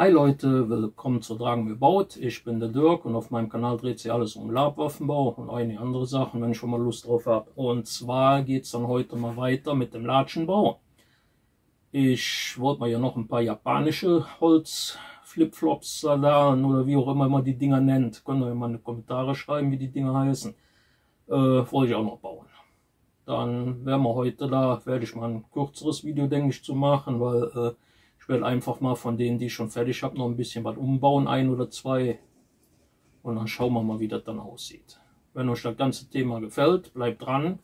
Hi Leute, willkommen zu Dragen mir baut. Ich bin der Dirk und auf meinem Kanal dreht sich alles um Labwaffenbau und einige andere Sachen, wenn ich schon mal Lust drauf habe. Und zwar geht es dann heute mal weiter mit dem Latschenbau. Ich wollte mal ja noch ein paar japanische Holz-Flipflops oder wie auch immer man die Dinger nennt. Könnt ihr mal in die Kommentare schreiben, wie die Dinger heißen. Wollte ich auch noch bauen. Dann werden wir heute werde ich mal ein kürzeres Video, denke ich, zu machen, weil ich werde einfach mal von denen, die ich schon fertig habe, noch ein bisschen was umbauen, ein oder zwei. Und dann schauen wir mal, wie das dann aussieht. Wenn euch das ganze Thema gefällt, bleibt dran.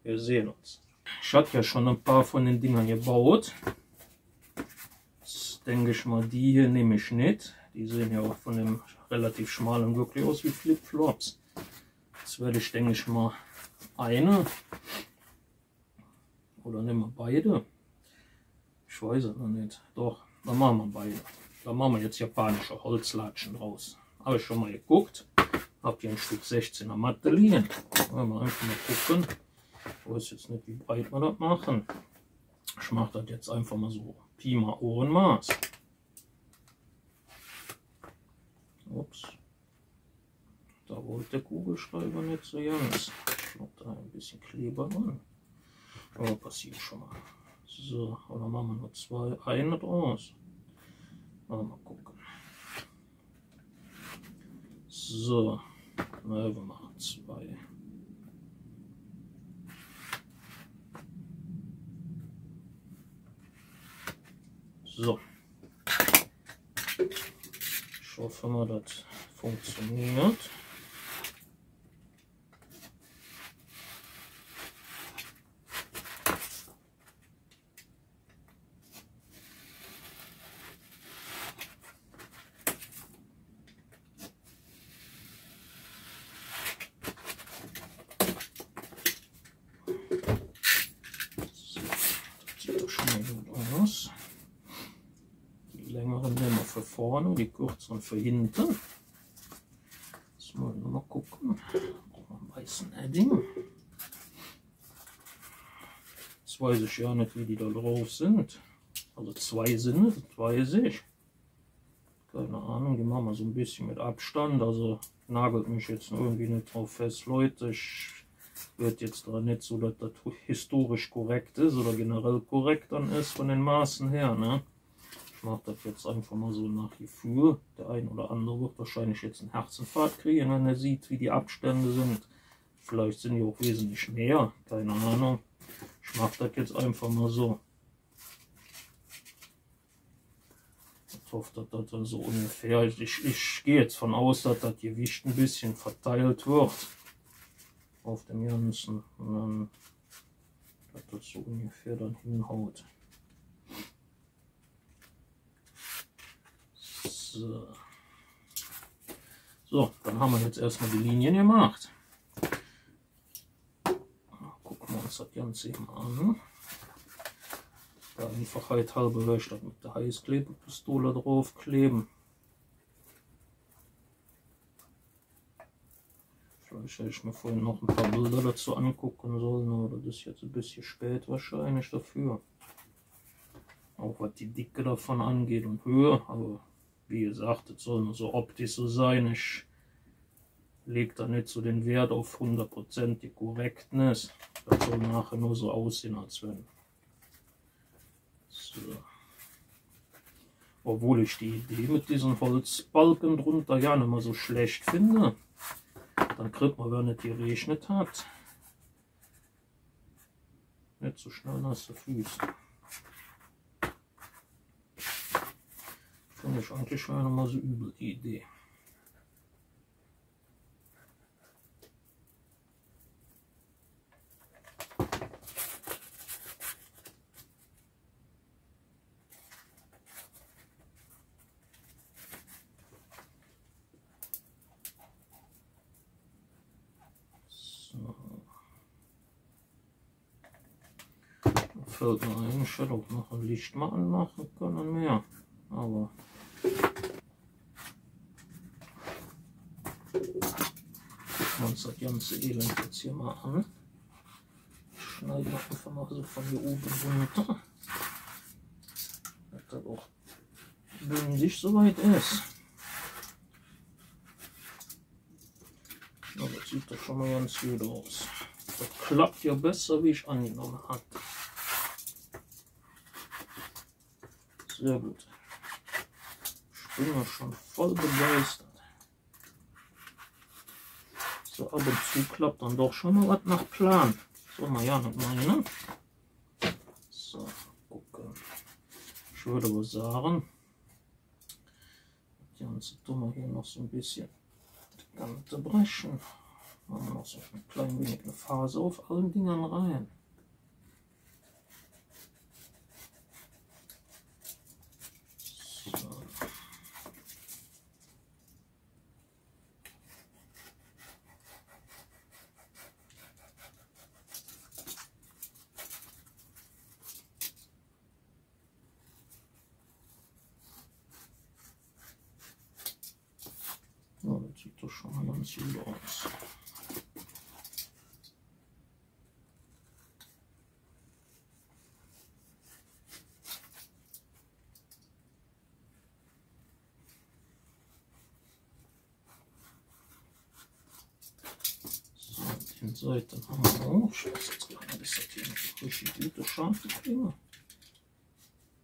Wir sehen uns. Ich hatte ja schon ein paar von den Dingern gebaut. Jetzt denke ich mal, die hier nehme ich nicht. Die sehen ja auch von dem relativ schmalen wirklich aus wie Flipflops. Jetzt werde ich, denke ich mal, eine oder nehmen wir beide. Ich weiß es noch nicht. Doch, dann machen wir beide. Dann machen wir jetzt japanische Holzlatschen draus. Habe ich schon mal geguckt. Habt ihr ein Stück 16er Matte liegen. Wollen wir einfach mal gucken. Ich weiß jetzt nicht, wie breit wir das machen. Ich mache das jetzt einfach mal so Pi mal Ohrenmaß. Ups. Da wollte der Kugelschreiber nicht so ganz. Ich mache da ein bisschen Kleber dran. Aber passiert schon mal. So, oder machen wir nur zwei, eine draus. Mal gucken. So, na, wir machen zwei. So. Ich hoffe mal, das funktioniert. Die längeren nehmen wir für vorne, die kürzeren für hinten. Jetzt mal noch gucken. Brauchen wir einen weißen Edding. Jetzt weiß ich ja nicht, wie die da drauf sind. Also zwei sind es, das weiß ich. Keine Ahnung, die machen wir so ein bisschen mit Abstand. Also nagelt mich jetzt irgendwie nicht drauf fest, Leute. Ich wird jetzt da nicht so, dass das historisch korrekt ist oder generell korrekt dann ist von den Maßen her. Ne? Ich mache das jetzt einfach mal so nach Gefühl. Der ein oder andere wird wahrscheinlich jetzt einen Herzinfarkt kriegen, wenn er sieht, wie die Abstände sind. Vielleicht sind die auch wesentlich mehr, keine Ahnung. Ich mache das jetzt einfach mal so. Ich hoffe, dass das dann so ungefähr ist. Ich gehe jetzt von aus, dass das Gewicht ein bisschen verteilt wird auf dem Ganzen und dann, dass das so ungefähr dann hinhaut. So. So, dann haben wir jetzt erstmal die Linien gemacht. Gucken wir uns das Ganze eben an. Der Einfachheit halber werde ich das mit der Heißklebepistole draufkleben. Vielleicht hätte ich mir vorhin noch ein paar Bilder dazu angucken sollen, aber das ist jetzt ein bisschen spät wahrscheinlich dafür. Auch was die Dicke davon angeht und Höhe, aber wie gesagt, das soll nur so optisch so sein. Ich lege da nicht so den Wert auf 100% die Korrektness. Das soll nachher nur so aussehen, als wenn. So. Obwohl ich die Idee mit diesen Holzbalken drunter ja nicht mal so schlecht finde. Dann kriegt man, wenn es geregnet hat, nicht so schnell nasse Füße. Finde ich eigentlich schon mal so übel die Idee. Fällt mir ein, ich hätte auch noch ein Licht mal anmachen können mehr, aber gucken wir uns das ganze Elend jetzt hier mal an. Ich schneide einfach mal so von hier oben runter, dass das auch bündig soweit ist. Ja, das sieht doch schon mal ganz gut aus. Das klappt ja besser, wie ich angenommen hatte. Sehr gut. Ich bin ja schon voll begeistert. So, ab und zu klappt dann doch schon mal was nach Plan. So, mal ja nicht meine. So, gucken. Ich würde wohl sagen, die ganze Dumme hier noch so ein bisschen die Kante brechen. Machen wir noch so ein klein wenig eine Phase auf allen Dingern rein. So. Ja, das sieht doch schon mal ganz gut aus. So, den Seiten haben wir auch. Ich weiß jetzt gar nicht, ist das hier eine richtig gute scharfe Klinge.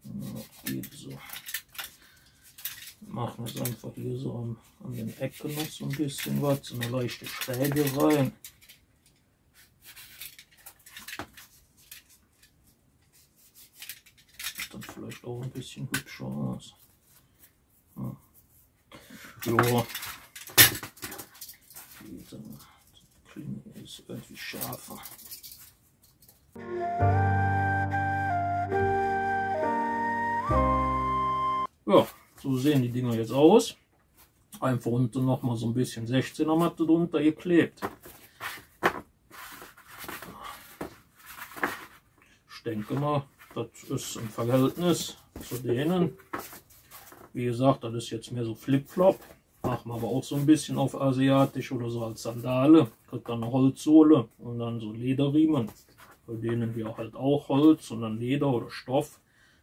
Ja, geht so. Wir machen jetzt einfach hier so an den Ecken noch so ein bisschen was, so eine leichte Schräge rein. Sieht dann vielleicht auch ein bisschen hübscher aus. Ja. Jo. Die Klinge ist irgendwie schärfer. Ja. So sehen die Dinger jetzt aus. Einfach unten noch mal so ein bisschen 16er Matte drunter geklebt. Ich denke mal, das ist im Verhältnis zu denen. Wie gesagt, das ist jetzt mehr so Flip-Flop. Machen wir aber auch so ein bisschen auf asiatisch oder so als Sandale. Kriegt dann eine Holzsohle und dann so Lederriemen. Bei denen wir halt auch Holz und dann Leder oder Stoff.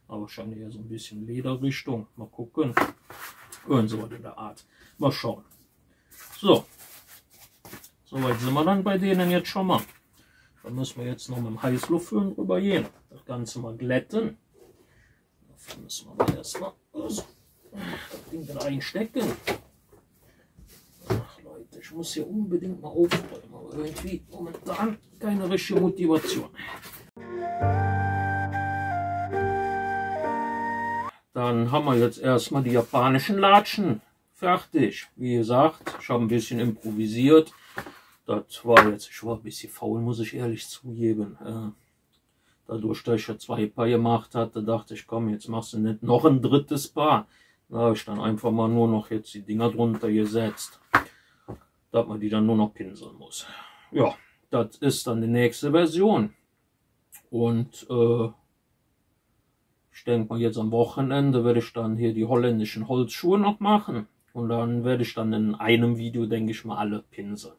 Aber wahrscheinlich eher so ein bisschen Lederrichtung. Mal gucken. Und so in der Art. Mal schauen. So. Soweit sind wir dann bei denen jetzt schon mal. Dann müssen wir jetzt noch mit dem Heißluftföhn drüber gehen. Das Ganze mal glätten. Dafür müssen wir mal erstmal das Ding da einstecken. Ach Leute, ich muss hier unbedingt mal aufräumen. Aber irgendwie momentan keine richtige Motivation. Dann haben wir jetzt erstmal die japanischen Latschen fertig. Wie gesagt, ich habe ein bisschen improvisiert. Das war jetzt, ich war ein bisschen faul, muss ich ehrlich zugeben. Dadurch, dass ich ja 2 Paar gemacht hatte, dachte ich, komm, jetzt machst du nicht noch ein drittes Paar. Da habe ich dann einfach mal nur noch jetzt die Dinger drunter gesetzt, dass man die dann nur noch pinseln muss. Ja, das ist dann die nächste Version. Und ich denke mal, jetzt am Wochenende werde ich dann hier die holländischen Holzschuhe noch machen. Und dann werde ich dann in einem Video, denke ich mal, alle pinseln.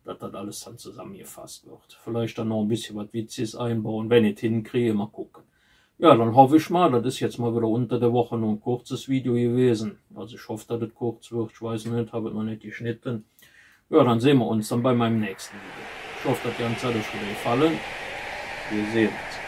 Dass das alles dann zusammengefasst wird. Vielleicht dann noch ein bisschen was Witziges einbauen, wenn ich es hinkriege, mal gucken. Ja, dann hoffe ich mal, das ist jetzt mal wieder unter der Woche nur ein kurzes Video gewesen. Also ich hoffe, dass es kurz wird. Ich weiß nicht, habe es noch nicht geschnitten. Ja, dann sehen wir uns dann bei meinem nächsten Video. Ich hoffe, das Ganze hat euch wieder gefallen. Wir sehen uns.